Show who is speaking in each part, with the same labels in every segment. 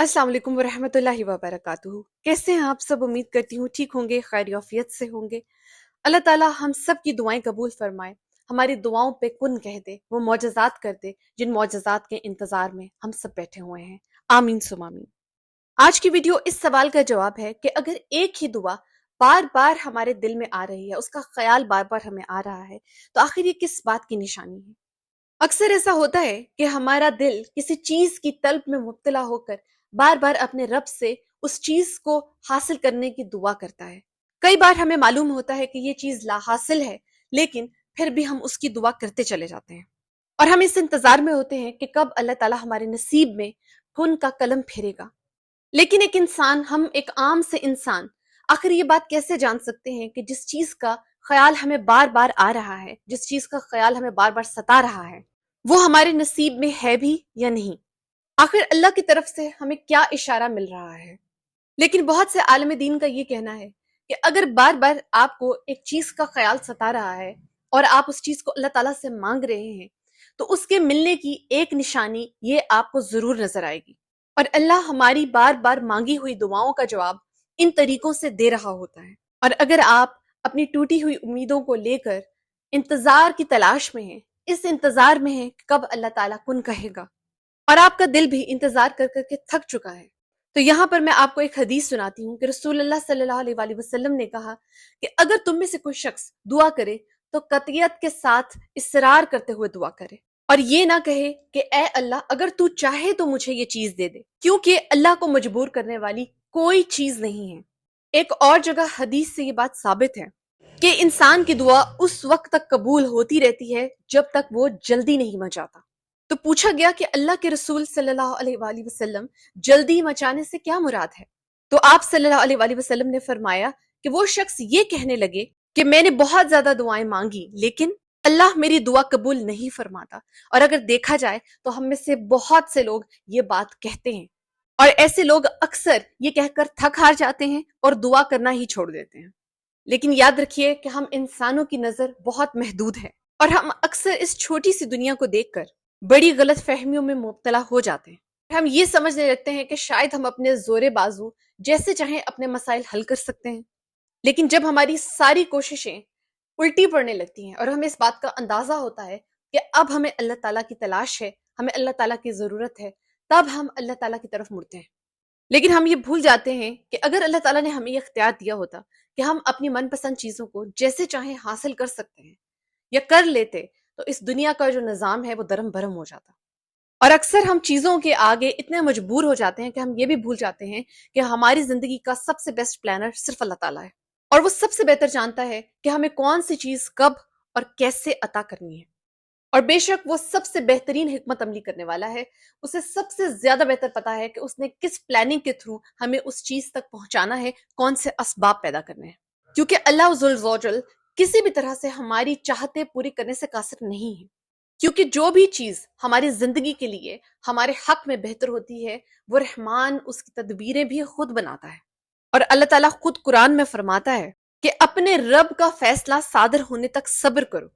Speaker 1: अस्सलाम वालेकुम वरहमतुल्लाहि वबरकातुहू। कैसे हैं आप सब? उम्मीद करती हूँ ठीक होंगे, खैरियत से होंगे। अल्लाह ताला हम सब की दुआएं कबूल फरमाए, हमारी दुआओं पे कुन कह दे, वो मौजज़ात कर दे जिन मौजज़ात के इंतज़ार में हम सब बैठे हुए हैं। आमीन सुम आमीन। आज की वीडियो इस सवाल का जवाब है कि अगर एक ही दुआ बार बार हमारे दिल में आ रही है, उसका ख्याल बार बार हमें आ रहा है, तो आखिर ये किस बात की निशानी है? अक्सर ऐसा होता है कि हमारा दिल किसी चीज की तलब में मुब्तला होकर बार बार अपने रब से उस चीज को हासिल करने की दुआ करता है। कई बार हमें मालूम होता है कि ये चीज ला हासिल है, लेकिन फिर भी हम उसकी दुआ करते चले जाते हैं और हम इस इंतजार में होते हैं कि कब अल्लाह ताला हमारे नसीब में कुन का कलम फेरेगा। लेकिन एक इंसान, हम एक आम से इंसान, आखिर ये बात कैसे जान सकते हैं कि जिस चीज का ख्याल हमें बार बार आ रहा है, जिस चीज का ख्याल हमें बार बार सता रहा है, वो हमारे नसीब में है भी या नहीं? आखिर अल्लाह की तरफ से हमें क्या इशारा मिल रहा है? लेकिन बहुत से आलम दीन का ये कहना है कि अगर बार बार आपको एक चीज का ख्याल सता रहा है और आप उस चीज को अल्लाह ताला से मांग रहे हैं, तो उसके मिलने की एक निशानी ये आपको जरूर नजर आएगी। और अल्लाह हमारी बार बार मांगी हुई दुआओं का जवाब इन तरीकों से दे रहा होता है। और अगर आप अपनी टूटी हुई उम्मीदों को लेकर इंतजार की तलाश में हैं, इस इंतजार में है कि कब अल्लाह ताला कुन कहेगा, और आपका दिल भी इंतजार कर करके थक चुका है, तो यहाँ पर मैं आपको एक हदीस सुनाती हूँ कि रसूलुल्लाह सल्लल्लाहु अलैहि वसल्लम ने कहा कि अगर तुम में से कोई शख्स दुआ करे तो कतियत के साथ इसरार करते हुए दुआ करे, और ये ना कहे कि ए अल्लाह, अगर तू चाहे तो मुझे ये चीज दे दे, क्योंकि अल्लाह को मजबूर करने वाली कोई चीज नहीं है। एक और जगह हदीस से ये बात साबित है कि इंसान की दुआ उस वक्त तक कबूल होती रहती है जब तक वो जल्दी नहीं मचाता। तो पूछा गया कि अल्लाह के रसूल सल्लल्लाहु अलैहि वसल्लम, जल्दी मचाने से क्या मुराद है? तो आप सल्लल्लाहु अलैहि वसल्लम ने फरमाया कि वो शख्स ये कहने लगे कि मैंने बहुत ज्यादा दुआएं मांगी, लेकिन अल्लाह मेरी दुआ कबूल नहीं फरमाता। और अगर देखा जाए तो हम में से बहुत से लोग ये बात कहते हैं, और ऐसे लोग अक्सर ये कहकर थक हार जाते हैं और दुआ करना ही छोड़ देते हैं। लेकिन याद रखिए कि हम इंसानों की नजर बहुत महदूद है, और हम अक्सर इस छोटी सी दुनिया को देखकर बड़ी गलत फहमियों में मुब्तला हो जाते हैं। हम ये समझने लगते हैं कि शायद हम अपने जोरे बाजू जैसे चाहें अपने मसाइल हल कर सकते हैं। लेकिन जब हमारी सारी कोशिशें उल्टी पड़ने लगती हैं और हमें इस बात का अंदाजा होता है कि अब हमें अल्लाह ताला की तलाश है, हमें अल्लाह ताला की जरूरत है, तब हम अल्लाह ताला की तरफ मुड़ते हैं। लेकिन हम ये भूल जाते हैं कि अगर अल्लाह ताला ने हमें ये इख्तियार दिया होता कि हम अपनी मनपसंद चीजों को जैसे चाहें हासिल कर सकते हैं या कर लेते, तो इस दुनिया का जो निजाम है वो दरम भरम हो जाता। और अक्सर हम चीजों के आगे इतने मजबूर हो जाते हैं कि हम ये भी भूल जाते हैं कि हमारी जिंदगी का सबसे बेस्ट प्लानर सिर्फ अल्लाह ताला है, और वो सबसे बेहतर जानता है कि हमें कौन सी चीज कब और कैसे अता करनी है। और बेशक वो सबसे बेहतरीन हिकमत अमली करने वाला है, उसे सबसे ज्यादा बेहतर पता है कि उसने किस प्लानिंग के थ्रू हमें उस चीज तक पहुंचाना है, कौन से असबाब पैदा करने हैं। क्योंकि अल्लाह जुल जौजल किसी भी तरह से हमारी चाहते पूरी करने से कासिर नहीं है। क्योंकि जो भी चीज हमारी जिंदगी के लिए हमारे हक में बेहतर होती है, वो रहमान उसकी तदबीरें भी खुद बनाता है। और अल्लाह ताला खुद कुरान में फरमाता है कि अपने रब का फैसला सादर होने तक सब्र करो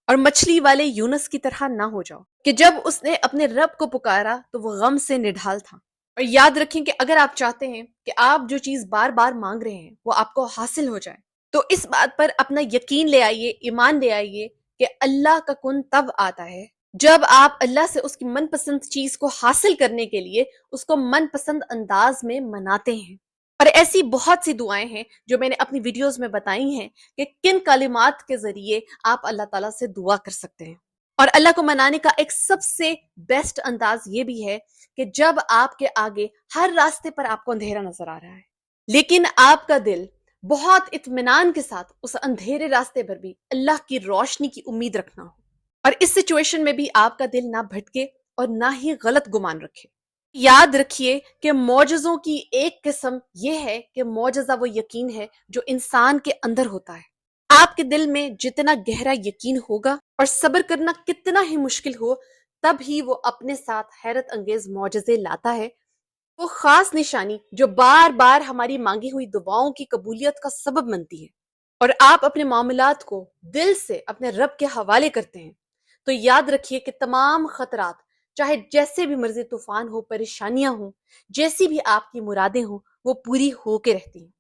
Speaker 1: और मछली वाले यूनुस की तरह ना हो जाओ कि जब उसने अपने रब को पुकारा तो वो गम से निढाल था। और याद रखें कि अगर आप चाहते हैं कि आप जो चीज बार बार मांग रहे हैं वो आपको हासिल हो जाए, तो इस बात पर अपना यकीन ले आइए, ईमान ले आइए कि अल्लाह का कुन तब आता है जब आप अल्लाह से उसकी मनपसंद चीज को हासिल करने के लिए उसको मनपसंद अंदाज में मनाते हैं। और ऐसी बहुत सी दुआएं हैं जो मैंने अपनी वीडियोस में बताई हैं कि किन कलिमात के जरिए आप अल्लाह ताला से दुआ कर सकते हैं। और अल्लाह को मनाने का एक सबसे बेस्ट अंदाज ये भी है कि जब आपके आगे हर रास्ते पर आपको अंधेरा नजर आ रहा है, लेकिन आपका दिल बहुत इत्मीनान के साथ उस अंधेरे रास्ते पर भी अल्लाह की रोशनी की उम्मीद रखना हो, और इस सिचुएशन में भी आपका दिल ना भटके और ना ही गलत गुमान रखे। याद रखिए कि मौजज़ों की एक किस्म यह है कि मौजज़ा वो यकीन है जो इंसान के अंदर होता है। आपके दिल में जितना गहरा यकीन होगा और सब्र करना कितना ही मुश्किल हो, तब ही वो अपने साथ हैरत अंगेज मौजज़े लाता है। वो खास निशानी जो बार बार हमारी मांगी हुई दुआओं की कबूलियत का सबब बनती है, और आप अपने मामलात को दिल से अपने रब के हवाले करते हैं, तो याद रखिए कि तमाम खतरात چاہے جیسے بھی مرضی طوفان ہو، پریشانیاں ہوں، جیسی بھی آپ کی مرادیں ہوں، وہ پوری ہو کے رہتی ہیں۔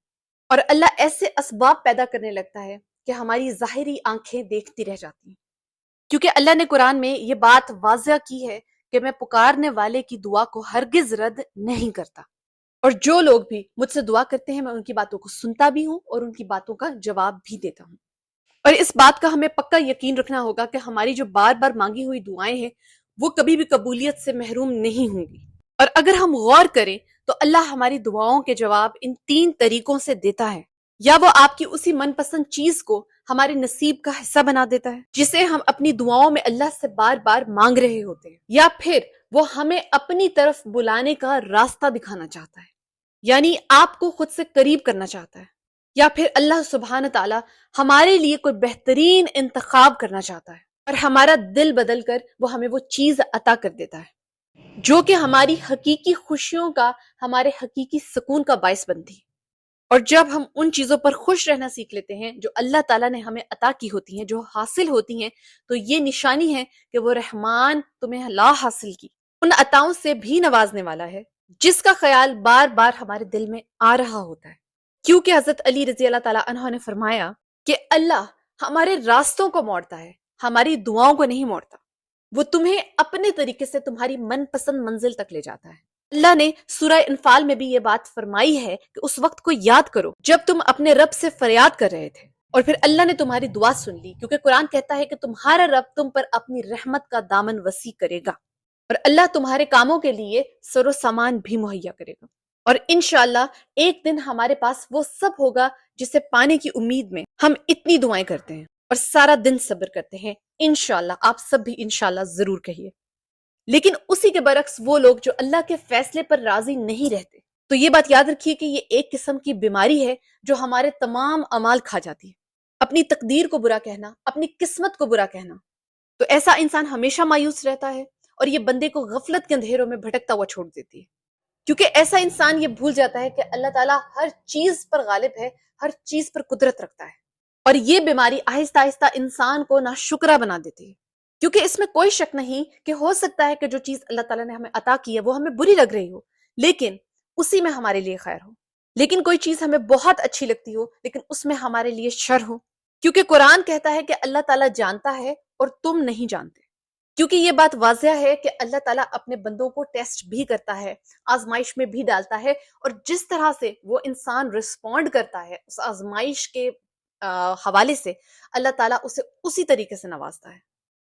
Speaker 1: اور اللہ ایسے اسباب پیدا کرنے لگتا ہے کہ ہماری ظاہری آنکھیں دیکھتی رہ جاتی ہیں، کیونکہ اللہ نے قرآن میں یہ بات واضح کی ہے کہ میں پکارنے والے کی دعا کو ہرگز رد نہیں کرتا، اور جو لوگ بھی مجھ سے دعا کرتے ہیں میں ان کی باتوں کو سنتا بھی ہوں اور ان کی باتوں کا جواب بھی دیتا ہوں۔ اور اس بات کا ہمیں پکا یقین رکھنا ہوگا کہ ہماری جو بار بار مانگی ہوئی دعائیں ہیں وہ کبھی بھی قبولیت سے محروم نہیں ہوں گی۔ اور اگر ہم غور کریں تو اللہ ہماری دعاؤں کے جواب ان 3 طریقوں سے دیتا ہے۔ یا وہ آپ کی اسی من پسند چیز کو ہمارے نصیب کا حصہ بنا دیتا ہے جسے ہم اپنی دعاؤں میں اللہ سے بار بار مانگ رہے ہوتے ہیں، یا پھر وہ ہمیں اپنی طرف بلانے کا راستہ دکھانا چاہتا ہے، یعنی آپ کو خود سے قریب کرنا چاہتا ہے، یا پھر اللہ سبحانہ تعالیٰ ہمارے لیے کوئی بہترین انتخاب کرنا چاہتا ہے اور ہمارا دل بدل کر وہ ہمیں وہ چیز عطا کر دیتا ہے جو کہ ہماری حقیقی خوشیوں کا، ہمارے حقیقی سکون کا باعث بنتی ہے۔ اور جب ہم ان چیزوں پر خوش رہنا سیکھ لیتے ہیں جو اللہ تعالیٰ نے ہمیں عطا کی ہوتی ہیں، جو حاصل ہوتی ہیں، تو یہ نشانی ہے کہ وہ رحمان تمہیں لا حاصل کی ان عطاؤں سے بھی نوازنے والا ہے جس کا خیال بار بار ہمارے دل میں آ رہا ہوتا ہے۔ کیونکہ حضرت علی رضی اللہ تعالیٰ عنہ نے فرمایا کہ اللہ ہمارے راستوں کو موڑتا ہے، ہماری دعاؤں کو نہیں موڑتا۔ وہ تمہیں اپنے طریقے سے تمہاری من پسند منزل تک لے جاتا ہے۔ اللہ نے سورہ انفال میں بھی یہ بات فرمائی ہے کہ اس وقت کو یاد کرو جب تم اپنے رب سے فریاد کر رہے تھے اور پھر اللہ نے تمہاری دعا سن لی، کیونکہ قرآن کہتا ہے کہ تمہارا رب تم پر اپنی رحمت کا دامن وسیع کرے گا اور اللہ تمہارے کاموں کے لیے سر و سامان بھی مہیا کرے گا، اور انشاءاللہ ایک دن ہمارے پاس وہ سب ہوگا جسے پانے کی امید میں ہم اتنی دعائیں کرتے ہیں اور سارا دن صبر کرتے ہیں۔ انشاءاللہ، آپ سب بھی انشاءاللہ ضرور کہیے۔ لیکن اسی کے برعکس وہ لوگ جو اللہ کے فیصلے پر راضی نہیں رہتے، تو یہ بات یاد رکھیے کہ یہ ایک قسم کی بیماری ہے جو ہمارے تمام اعمال کھا جاتی ہے۔ اپنی تقدیر کو برا کہنا، اپنی قسمت کو برا کہنا، تو ایسا انسان ہمیشہ مایوس رہتا ہے اور یہ بندے کو غفلت کے اندھیروں میں بھٹکتا ہوا چھوڑ دیتی ہے، کیونکہ ایسا انسان یہ بھول جاتا ہے کہ اللہ تعالیٰ ہر چیز پر غالب ہے، ہر چیز پر قدرت رکھتا ہے، اور یہ بیماری آہستہ آہستہ انسان کو ناشکرا بنا دیتی ہے، کیونکہ اس میں کوئی شک نہیں کہ ہو سکتا ہے کہ جو چیز اللہ تعالیٰ نے ہمیں عطا کی ہے وہ ہمیں بری لگ رہی ہو، لیکن اسی میں ہمارے لیے خیر ہو۔ لیکن کوئی چیز ہمیں بہت اچھی لگتی ہو لیکن اس میں ہمارے لیے شر ہو، کیونکہ قرآن کہتا ہے کہ اللہ تعالیٰ جانتا ہے اور تم نہیں جانتے۔ کیونکہ یہ بات واضح ہے کہ اللہ تعالیٰ اپنے بندوں کو ٹیسٹ بھی کرتا ہے، آزمائش میں بھی ڈالتا ہے، اور جس طرح سے وہ انسان رسپونڈ کرتا ہے اس آزمائش کے حوالے سے، اللہ تعالیٰ اسے اسی طریقے سے نوازتا ہے،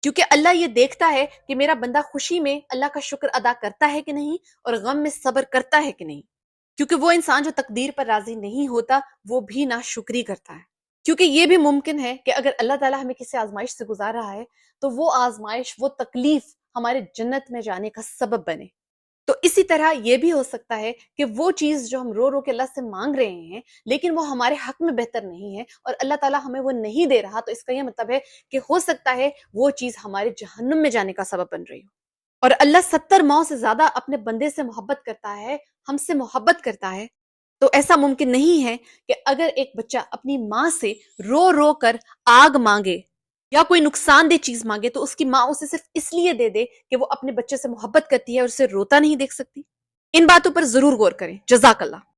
Speaker 1: کیونکہ اللہ یہ دیکھتا ہے کہ میرا بندہ خوشی میں اللہ کا شکر ادا کرتا ہے کہ نہیں اور غم میں صبر کرتا ہے کہ نہیں، کیونکہ وہ انسان جو تقدیر پر راضی نہیں ہوتا وہ بھی ناشکری کرتا ہے۔ کیونکہ یہ بھی ممکن ہے کہ اگر اللہ تعالیٰ ہمیں کسی آزمائش سے گزار رہا ہے تو وہ آزمائش، وہ تکلیف ہمارے جنت میں جانے کا سبب بنے۔ تو اسی طرح یہ بھی ہو سکتا ہے کہ وہ چیز جو ہم رو رو کے اللہ سے مانگ رہے ہیں لیکن وہ ہمارے حق میں بہتر نہیں ہے اور اللہ تعالیٰ ہمیں وہ نہیں دے رہا، تو اس کا یہ مطلب ہے کہ ہو سکتا ہے وہ چیز ہمارے جہنم میں جانے کا سبب بن رہی ہو۔ اور اللہ 70 ماؤں سے زیادہ اپنے بندے سے محبت کرتا ہے، ہم سے محبت کرتا ہے، تو ایسا ممکن نہیں ہے کہ اگر ایک بچہ اپنی ماں سے رو رو کر آگ مانگے یا کوئی نقصان دہ چیز مانگے تو اس کی ماں اسے صرف اس لیے دے دے کہ وہ اپنے بچے سے محبت کرتی ہے اور اسے روتا نہیں دیکھ سکتی۔ ان باتوں پر ضرور غور کریں۔ جزاک اللہ۔